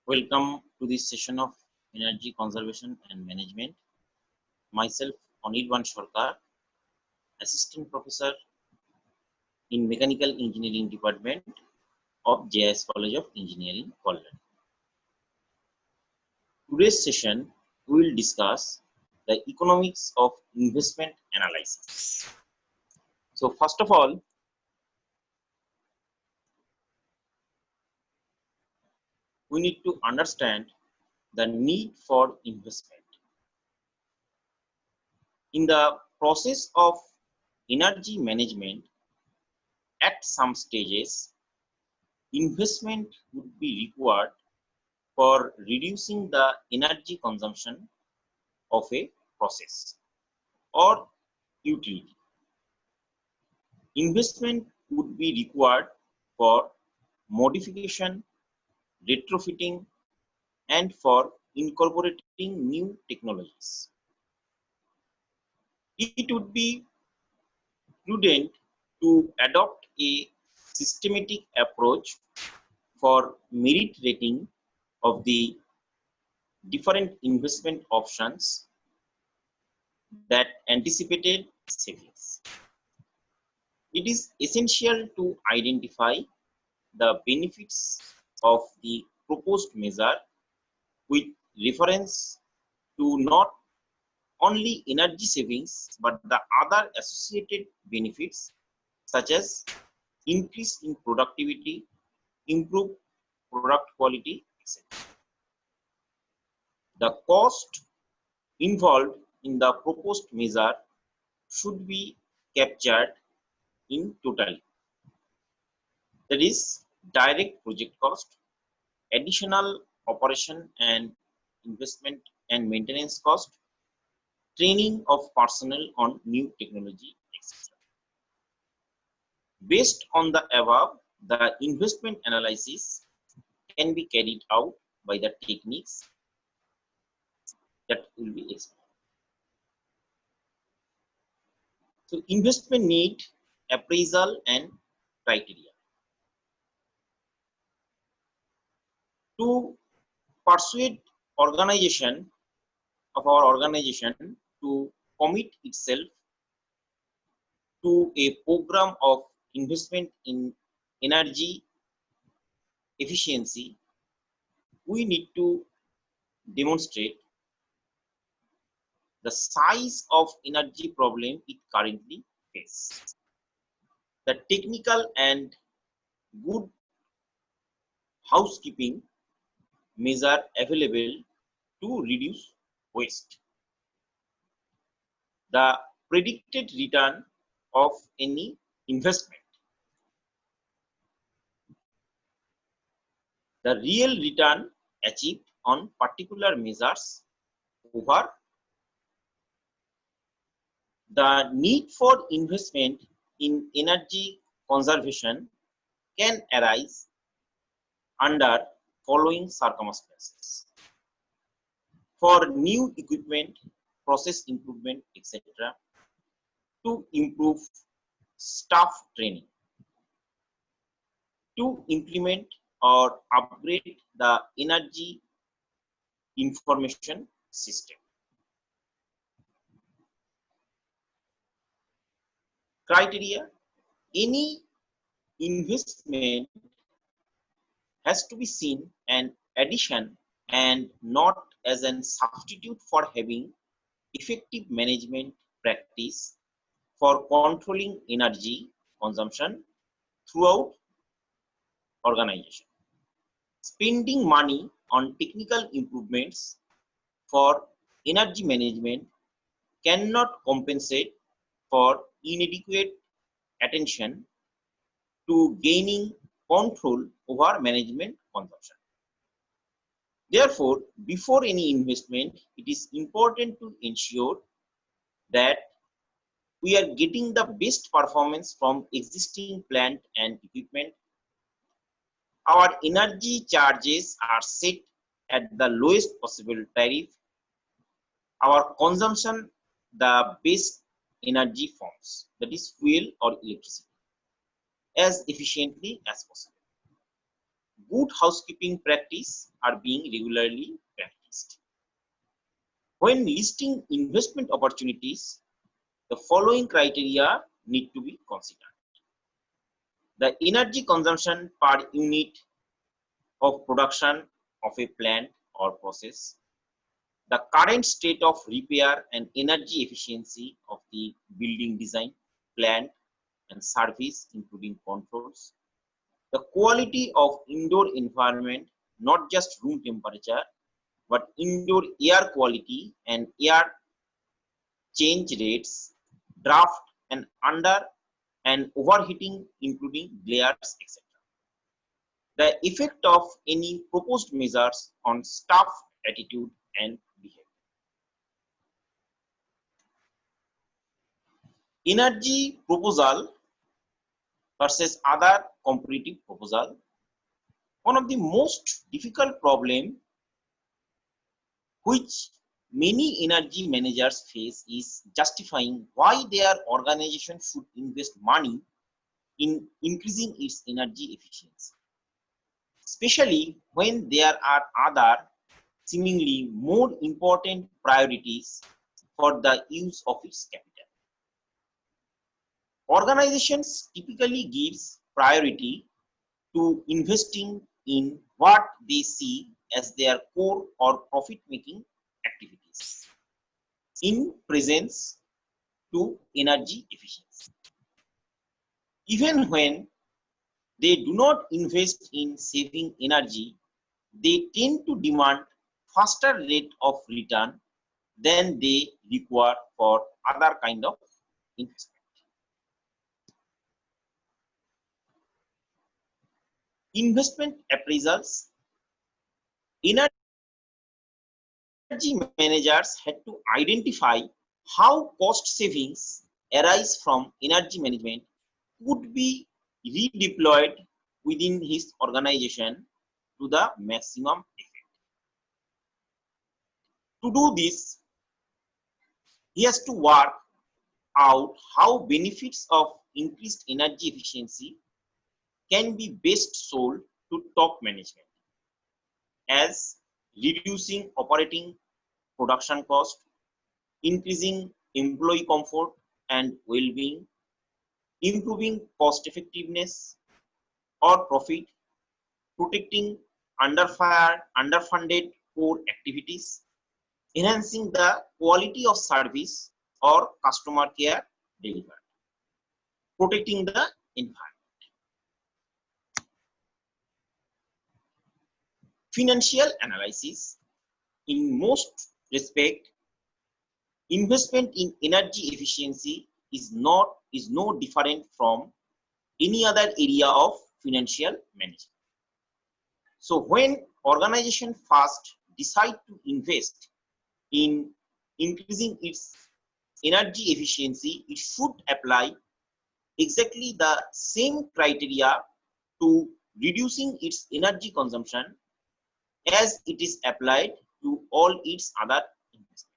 Welcome to this session of Energy Conservation and Management. Myself, Anirban Sarkar, Assistant Professor in Mechanical Engineering Department of JIS College of Engineering, Kolkata. Today's session, we will discuss the economics of investment analysis. So, first of all, we need to understand the need for investment. In the process of energy management, at some stages, investment would be required for reducing the energy consumption of a process or utility. Investment would be required for modification, retrofitting, and for incorporating new technologies. It would be prudent to adopt a systematic approach for merit rating of the different investment options that anticipated savings. It is essential to identify the benefits of the proposed measure with reference to not only energy savings but the other associated benefits such as increase in productivity, improved product quality, etc. The cost involved in the proposed measure should be captured in totality. That is direct project cost, additional operation and investment and maintenance cost, training of personnel on new technology, etc. Based on the above, the investment analysis can be carried out by the techniques that will be explained. So, investment need, appraisal and criteria. To persuade organization of our organization to commit itself to a program of investment in energy efficiency, we need to demonstrate the size of energy problem it currently faces, the technical and good housekeeping measure available to reduce waste, the predicted return of any investment, the real return achieved on particular measures over the need for investment in energy conservation can arise under following circumstances: for new equipment, process improvement, etc., to improve staff training, to implement or upgrade the energy information system. Criteria: any investment has to be seen an addition and not as a substitute for having effective management practice for controlling energy consumption throughout organization. Spending money on technical improvements for energy management cannot compensate for inadequate attention to gaining control over management consumption. Therefore, before any investment, it is important to ensure that we are getting the best performance from existing plant and equipment. Our energy charges are set at the lowest possible tariff. Our consumption, the best energy forms, that is fuel or electricity, as efficiently as possible. good housekeeping practice are being regularly practiced. When listing investment opportunities, the following criteria need to be considered. The energy consumption per unit of production of a plant or process, the current state of repair and energy efficiency of the building design, plant and service including controls, the quality of indoor environment, not just room temperature, but indoor air quality and air change rates, draft and under and overheating including glares, etc. The effect of any proposed measures on staff attitude and behavior. Energy proposal versus other competitive proposal. One of the most difficult problem which many energy managers face is justifying why their organization should invest money in increasing its energy efficiency, especially when there are other seemingly more important priorities for the use of its capital. Organizations typically gives priority to investing in what they see as their core or profit-making activities in presence to energy efficiency. Even when they do not invest in saving energy, they tend to demand faster rate of return than they require for other kind of investment. Investment appraisals. Energy managers had to identify how cost savings arise from energy management could be redeployed within his organization to the maximum effect. To do this, he has to work out how benefits of increased energy efficiency can be best sold to top management as reducing operating production cost, increasing employee comfort and well-being, improving cost effectiveness or profit, protecting underfunded core activities, enhancing the quality of service or customer care delivered, protecting the environment. Financial analysis. In most respects, investment in energy efficiency is no different from any other area of financial management. So when organization first decide to invest in increasing its energy efficiency, it should apply exactly the same criteria to reducing its energy consumption as it is applied to all its other investments.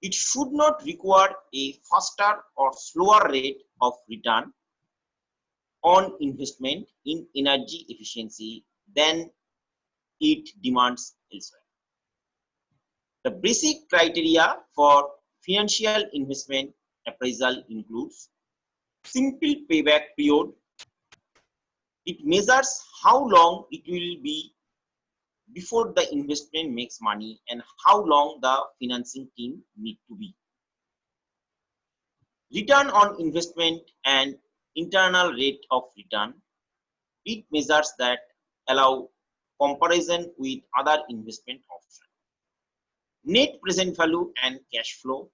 It should not require a faster or slower rate of return on investment in energy efficiency than it demands elsewhere. The basic criteria for financial investment appraisal includes simple payback period. It measures how long it will be before the investment makes money and how long the financing team need to be. Return on investment and internal rate of return. It measures that allow comparison with other investment options. Net present value and cash flow.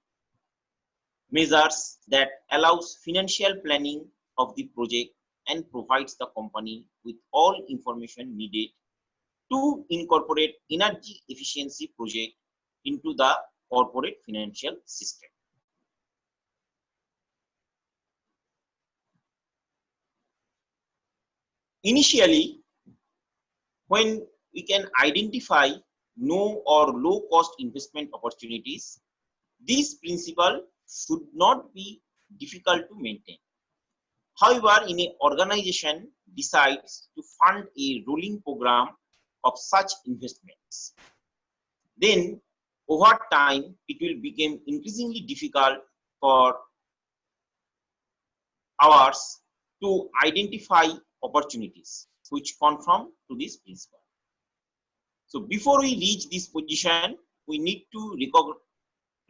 Measures that allows financial planning of the project and provides the company with all information needed to incorporate energy efficiency project into the corporate financial system. Initially, when we can identify no or low cost investment opportunities, this principle should not be difficult to maintain. However, in an organization decides to fund a rolling program of such investments, then over time it will become increasingly difficult for ours to identify opportunities which conform to this principle. So before we reach this position, we need to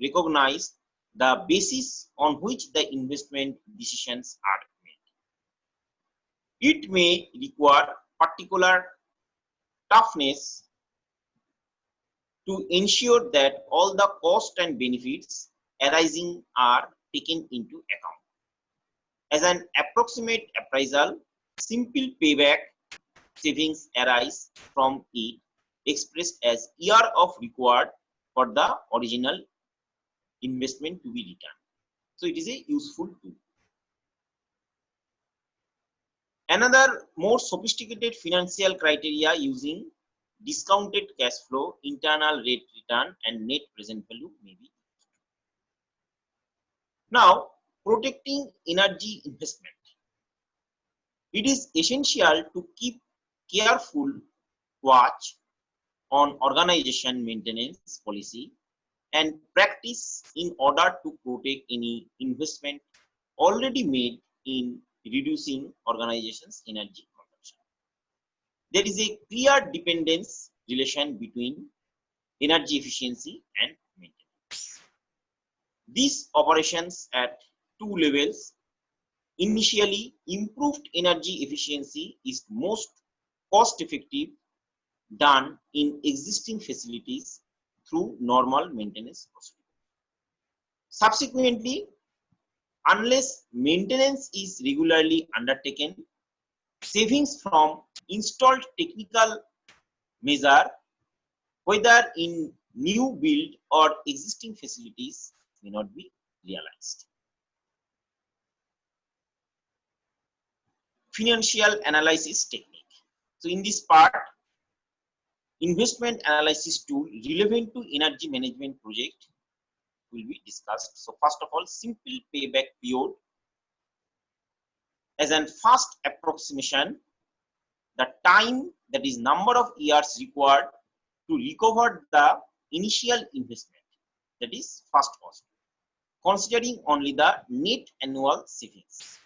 recognize the basis on which the investment decisions are made. It may require particular toughness to ensure that all the costs and benefits arising are taken into account. As an approximate appraisal, simple payback savings arise from it, expressed as year of required for the original investment to be returned. So it is a useful tool. Another more sophisticated financial criteria using discounted cash flow, internal rate return, and net present value may be used. Now, protecting energy investment. It is essential to keep careful watch on organization maintenance policy and practice in order to protect any investment already made in reducing organization's energy consumption. There is a clear dependence relation between energy efficiency and maintenance. These operations at two levels. Initially, improved energy efficiency is most cost effective done in existing facilities through normal maintenance procedure. Subsequently, unless maintenance is regularly undertaken, savings from installed technical measure, whether in new build or existing facilities, may not be realized. Financial analysis technique. So in this part, investment analysis tool relevant to energy management project will be discussed. So first of all, simple payback period. As an first approximation, the time, that is number of years required to recover the initial investment, that is first cost, considering only the net annual savings.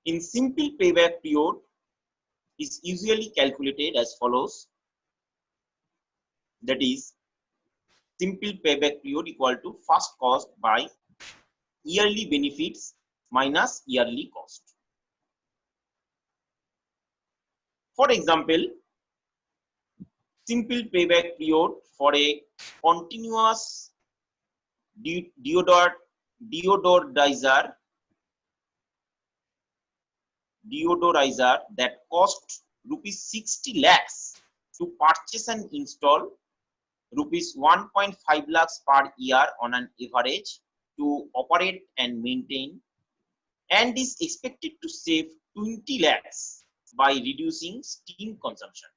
In simple payback period is usually calculated as follows, that is simple payback period equal to first cost by yearly benefits minus yearly cost. For example, simple payback period for a continuous deodorizer that cost rupees 60 lakhs to purchase and install, rupees 1.5 lakhs per year on an average to operate and maintain, and is expected to save 20 lakhs by reducing steam consumption.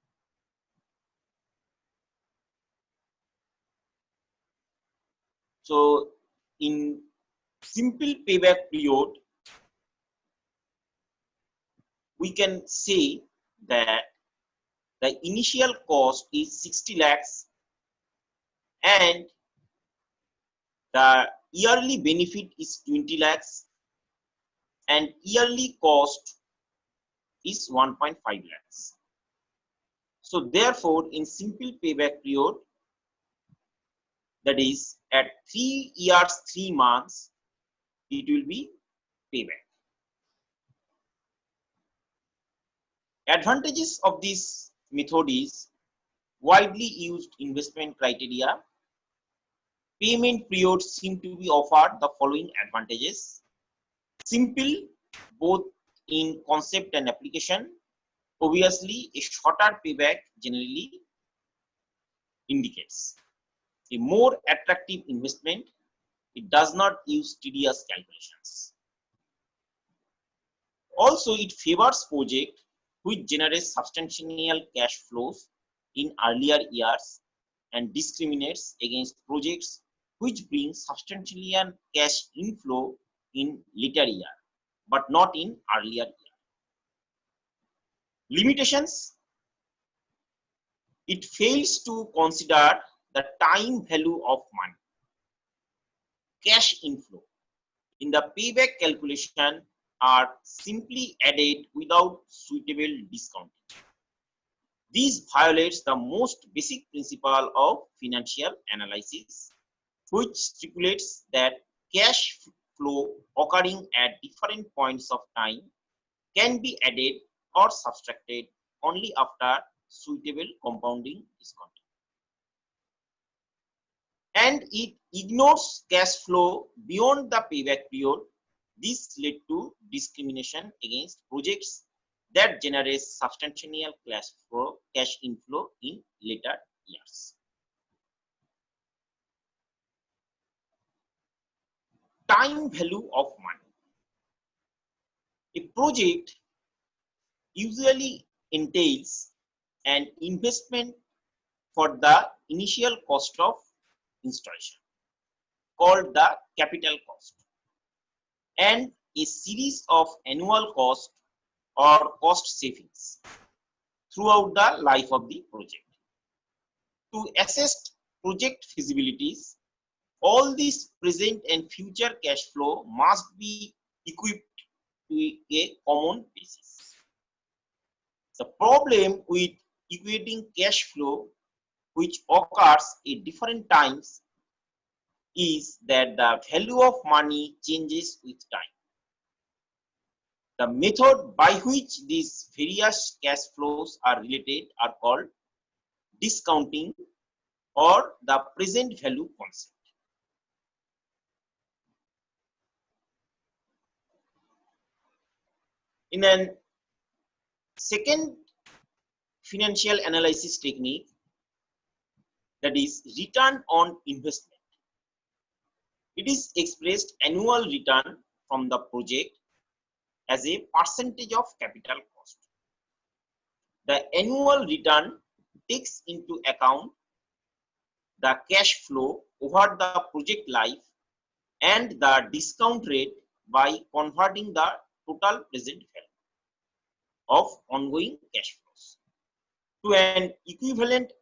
So in simple payback period, we can say that the initial cost is 60 lakhs and the yearly benefit is 20 lakhs and yearly cost is 1.5 lakhs. So therefore, in simple payback period, that is at 3 years 3 months, it will be payback. Advantages of this method is widely used investment criteria. Payment periods seem to be offered the following advantages. Simple both in concept and application. Obviously, a shorter payback generally indicates a more attractive investment. It does not use tedious calculations. Also, it favors projects which generate substantial cash flows in earlier years and discriminates against projects which bring substantial cash inflow in later years. but not in earlier year. Limitations: it fails to consider the time value of money, cash inflow in the payback calculation are simply added without suitable discounting. This violates the most basic principle of financial analysis, which stipulates that cash flow occurring at different points of time can be added or subtracted only after suitable compounding discounting. And it ignores cash flow beyond the payback period. This led to discrimination against projects that generate substantial cash inflow in later years. Time value of money. A project usually entails an investment for the initial cost of installation, called the capital cost, and a series of annual cost or cost savings throughout the life of the project. To assess project feasibilities, all these present and future cash flow must be equipped to a common basis. The problem with equating cash flow, which occurs at different times, is that the value of money changes with time. The method by which these various cash flows are related are called discounting or the present value concept. In a second financial analysis technique, that is return on investment, it is expressed annual return from the project as a percentage of capital cost. The annual return takes into account the cash flow over the project life and the discount rate by converting the total present value of ongoing cash flows to an equivalent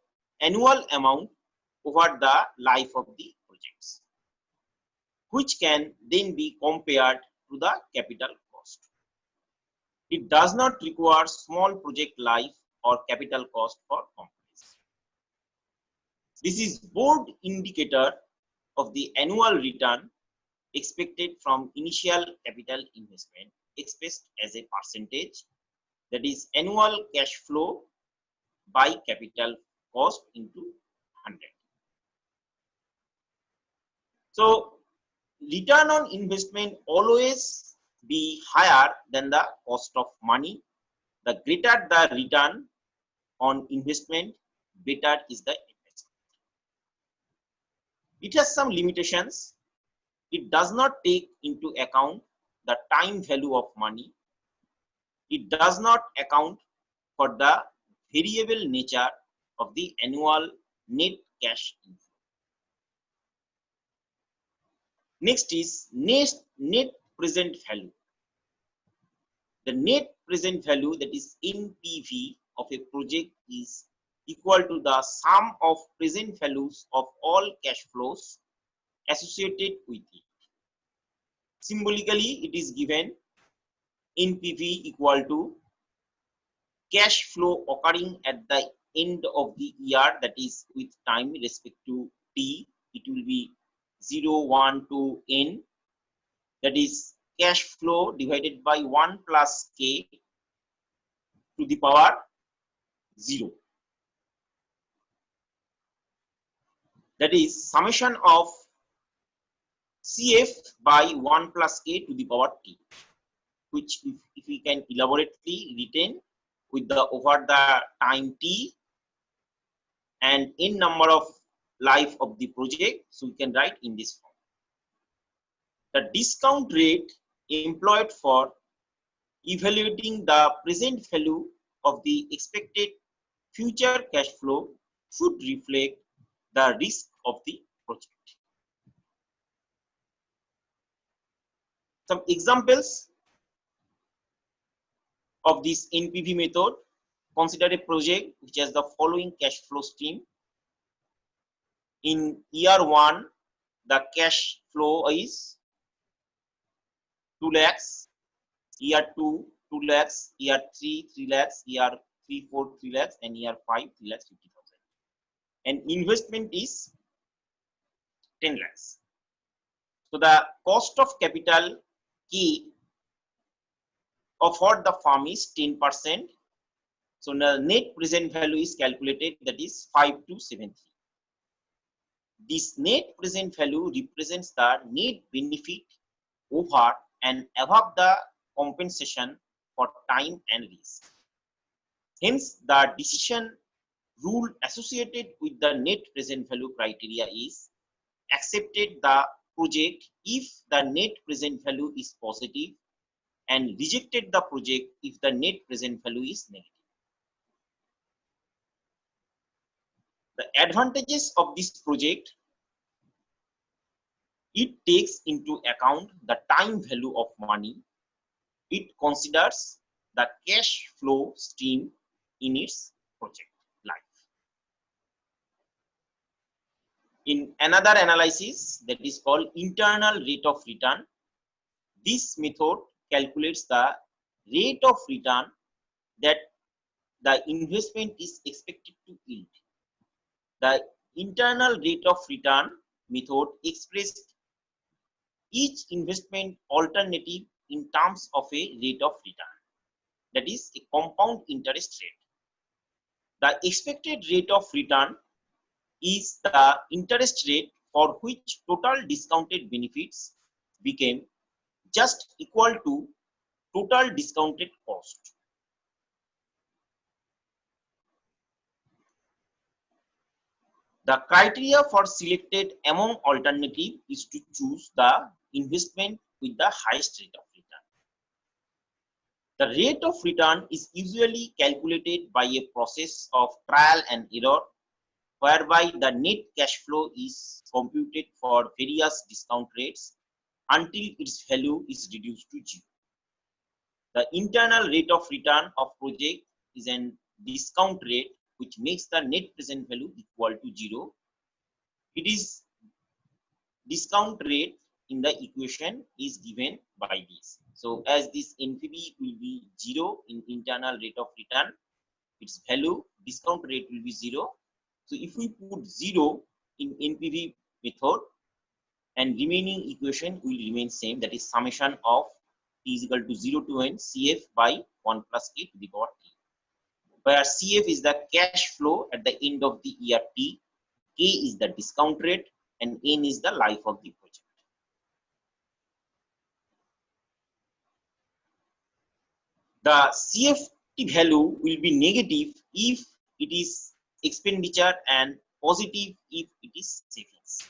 annual amount over the life of the projects, which can then be compared to the capital cost. It does not require small project life or capital cost for comparison. This is board indicator of the annual return expected from initial capital investment expressed as a percentage, that is annual cash flow by capital cost into 100. So return on investment always be higher than the cost of money. The greater the return on investment, better is the investment. It has some limitations. It does not take into account the time value of money. It does not account for the variable nature of the annual net cash inflow. Next is net present value. The net present value, that is NPV, of a project is equal to the sum of present values of all cash flows associated with it. Symbolically, it is given NPV equal to cash flow occurring at the end of the year, that is with time respect to t. It will be 0, 1 to n, that is cash flow divided by 1 plus k to the power 0. That is summation of CF by 1 plus k to the power t, which if we can elaborately written with the over the time t and n number of life of the project, so we can write in this form. The discount rate employed for evaluating the present value of the expected future cash flow should reflect the risk of the project. Some examples: of this NPV method, consider a project which has the following cash flow stream. In year 1, the cash flow is 2 lakhs, year 2, 2 lakhs, year 3, 3 lakhs, year 3, 4, 3 lakhs, and year 5, 3 lakhs 50,000. And investment is 10 lakhs. So the cost of capital K of what the firm is 10%. So the net present value is calculated, that is 5273. This net present value represents the net benefit over and above the compensation for time and risk. Hence, the decision rule associated with the net present value criteria is accepted the project if the net present value is positive and rejected the project if the net present value is negative. The advantages of this project: it takes into account the time value of money. It considers the cash flow stream in its project life. In another analysis that is called internal rate of return, this method calculates the rate of return that the investment is expected to yield. The internal rate of return method expresses each investment alternative in terms of a rate of return, that is a compound interest rate. The expected rate of return is the interest rate for which total discounted benefits became just equal to total discounted cost. The criteria for selected among alternative is to choose the investment with the highest rate of return. The rate of return is usually calculated by a process of trial and error, whereby the net cash flow is computed for various discount rates until its value is reduced to 0. The internal rate of return of project is an discount rate which makes the net present value equal to 0. It is discount rate in the equation is given by this. So as this NPV will be 0 in internal rate of return, its value discount rate will be 0. So if we put 0 in NPV method, and remaining equation will remain same, that is summation of t is equal to 0 to n CF by 1 plus k to the power t, where CF is the cash flow at the end of the year t, k is the discount rate, and n is the life of the project. The CFT value will be negative if it is expenditure and positive if it is savings.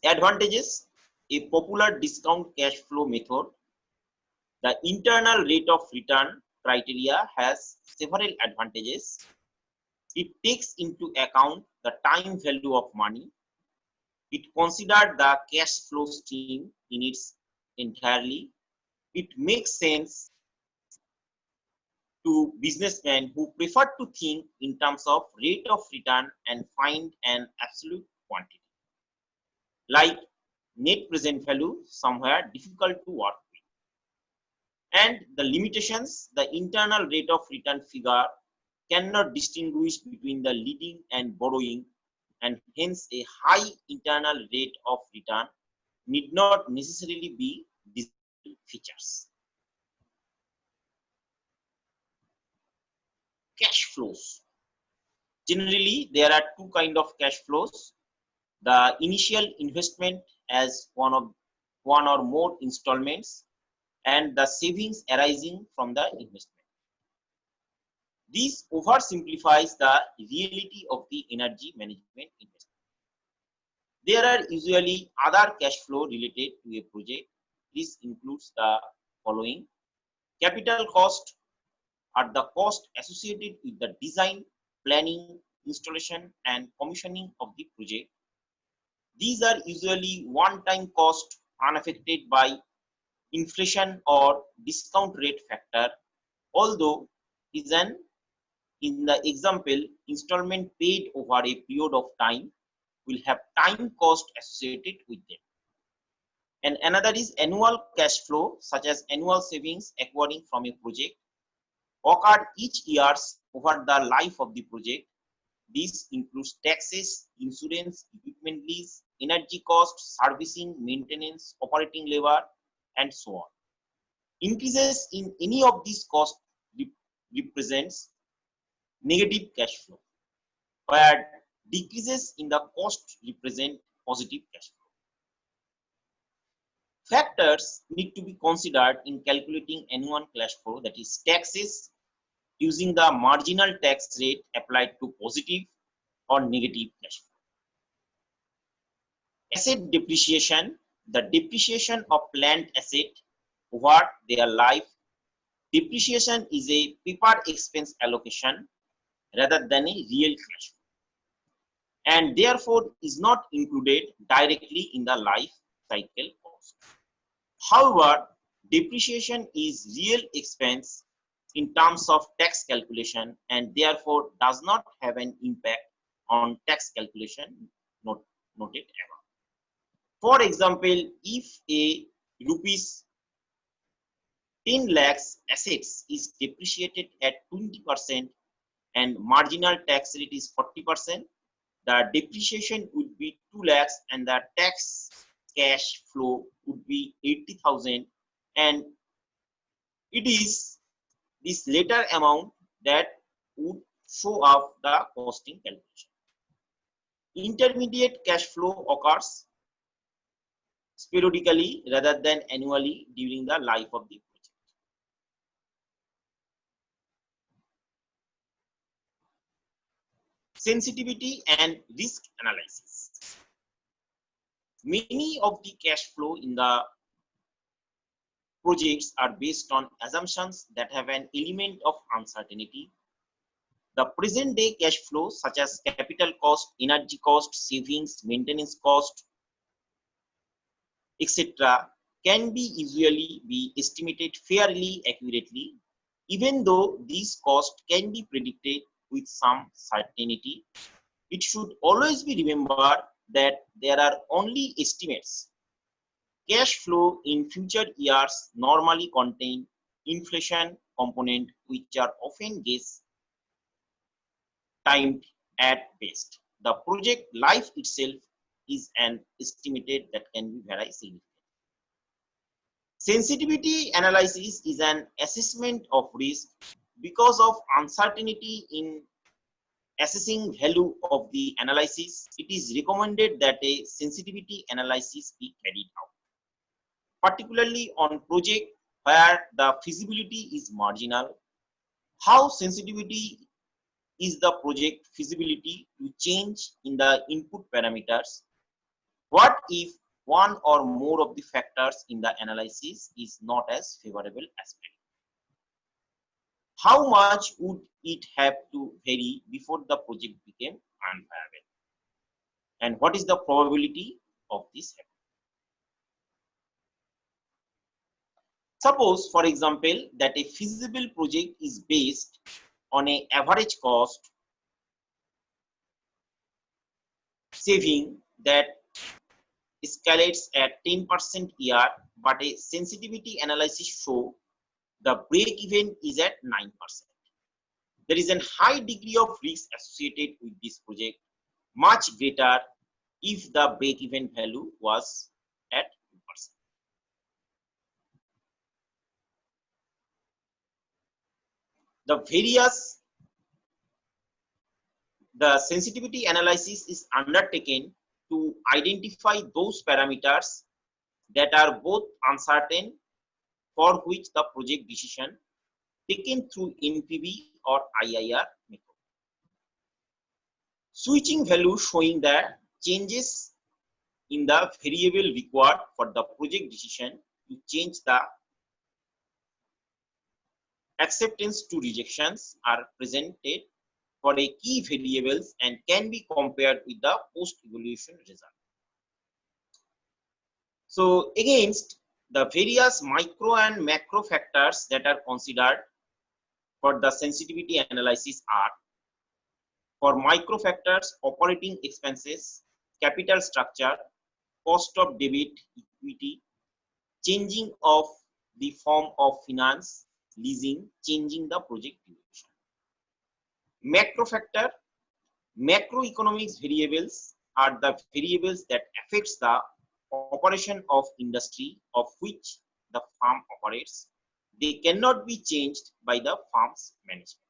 Advantages: a popular discount cash flow method. The internal rate of return criteria has several advantages. It takes into account the time value of money. It considers the cash flow stream in its entirely. It makes sense to businessmen who prefer to think in terms of rate of return and find an absolute quantity, like net present value, somewhere difficult to work with. And the limitations: the internal rate of return figure cannot distinguish between the leading and borrowing, and hence a high internal rate of return need not necessarily be desirable features. Cash flows. Generally, there are two kinds of cash flows: the initial investment as one or more installments, and the savings arising from the investment. This oversimplifies the reality of the energy management investment. There are usually other cash flow related to a project. This includes the following: capital cost are the cost associated with the design, planning, installation, and commissioning of the project. These are usually one-time cost unaffected by inflation or discount rate factor, although is an in the example installment paid over a period of time will have time cost associated with them. And another is annual cash flow, such as annual savings acquiring from a project occurred each year over the life of the project. This includes taxes, insurance, equipment lease, energy costs, servicing, maintenance, operating labor, and so on. Increases in any of these costs represents negative cash flow, where decreases in the cost represent positive cash flow. Factors need to be considered in calculating annual cash flow, that is taxes, using the marginal tax rate applied to positive or negative cash flow. Asset depreciation, the depreciation of plant asset over their life. Depreciation is a paper expense allocation rather than a real cash flow, and therefore is not included directly in the life cycle cost. However, depreciation is real expense in terms of tax calculation and therefore does not have an impact on tax calculation noted above. For example, if a rupees 10 lakhs assets is depreciated at 20% and marginal tax rate is 40%, the depreciation would be 2 lakhs and the tax cash flow would be 80,000, and it is this later amount that would show up the costing calculation. Intermediate cash flow occurs periodically rather than annually during the life of the project. Sensitivity and risk analysis. Many of the cash flow in the projects are based on assumptions that have an element of uncertainty. The present day cash flow, such as capital cost, energy cost, savings, maintenance cost, etc., can be usually be estimated fairly accurately. Even though these costs can be predicted with some certainty, it should always be remembered that there are only estimates. Cash flow in future years normally contain inflation component which are often guess timed at best. The project life itself is an estimated that can be very significant. Sensitivity analysis is an assessment of risk. Because of uncertainty in assessing value of the analysis, it is recommended that a sensitivity analysis be carried out, particularly on project where the feasibility is marginal. How sensitivity is the project feasibility to change in the input parameters? What if one or more of the factors in the analysis is not as favorable as planned? How much would it have to vary before the project became unviable? And what is the probability of this happening? Suppose, for example, that a feasible project is based on an average cost saving that escalates at 10% year, but a sensitivity analysis show the break-even is at 9%. There is a high degree of risk associated with this project, much greater if the break-even value was at 2%. The sensitivity analysis is undertaken to identify those parameters that are both uncertain, for which the project decision taken through NPV or IIR method. Switching value showing the changes in the variable required for the project decision to change the acceptance to rejections are presented for a key variables and can be compared with the post evaluation result. So against the various micro and macro factors that are considered for the sensitivity analysis are: for micro factors, operating expenses, capital structure, cost of debit, equity, changing of the form of finance, leasing, changing the project duration. Macro factor, macroeconomics variables are the variables that affects the operation of industry of which the firm operates. They cannot be changed by the firm's management.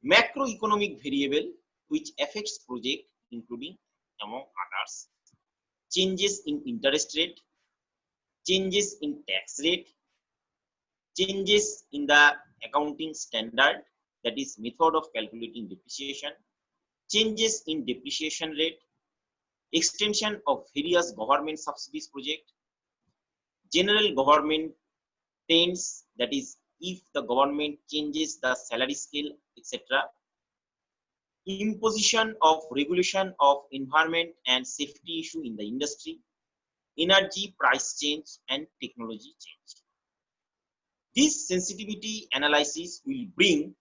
Macroeconomic variable which affects project including, among others, changes in interest rate, changes in tax rate, changes in the accounting standard, that is method of calculating depreciation, changes in depreciation rate, extension of various government subsidies project, general government trends, that is if the government changes the salary scale, etc., imposition of regulation of environment and safety issue in the industry, energy price change and technology change. This sensitivity analysis will bring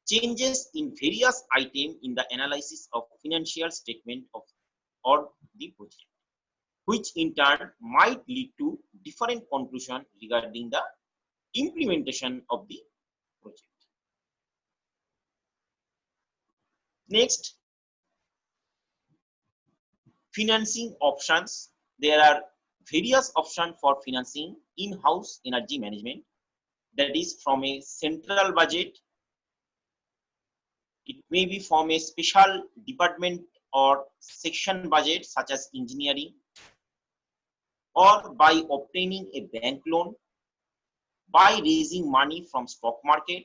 changes in various items in the analysis of financial statement of or the project, which in turn might lead to different conclusion regarding the implementation of the project. Next, financing options. There are various options for financing in-house energy management, that is from a central budget, it may be from a special department or section budget such as engineering, or by obtaining a bank loan, by raising money from stock market,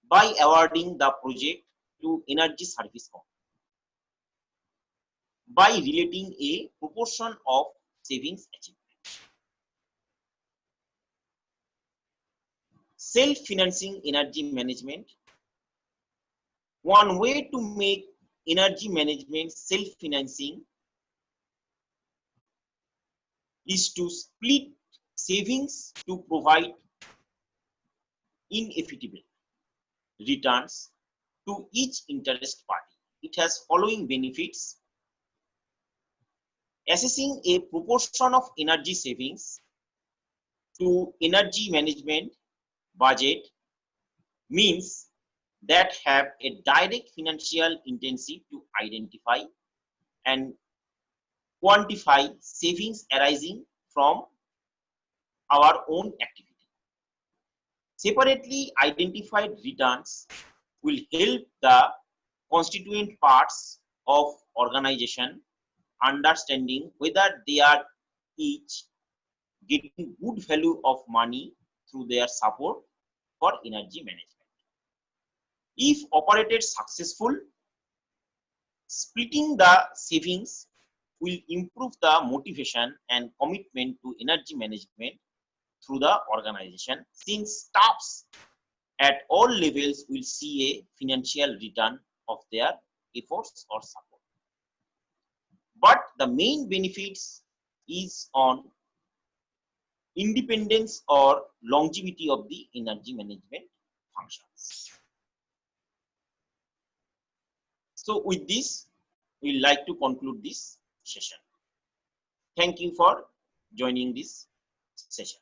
by awarding the project to energy service company, by relating a proportion of savings achievement. Self-financing energy management. One way to make energy management self-financing is to split savings to provide inevitable returns to each interest party. It has following benefits. Assessing a proportion of energy savings to energy management budget means that have a direct financial intensive to identify and quantify savings arising from our own activity. Separately identified returns will help the constituent parts of organization understanding whether they are each getting good value of money through their support for energy management. If operated successful, splitting the savings will improve the motivation and commitment to energy management through the organization, since staffs at all levels will see a financial return of their efforts or support. But the main benefits is on independence or longevity of the energy management functions. So with this, we like to conclude this session. Thank you for joining this session.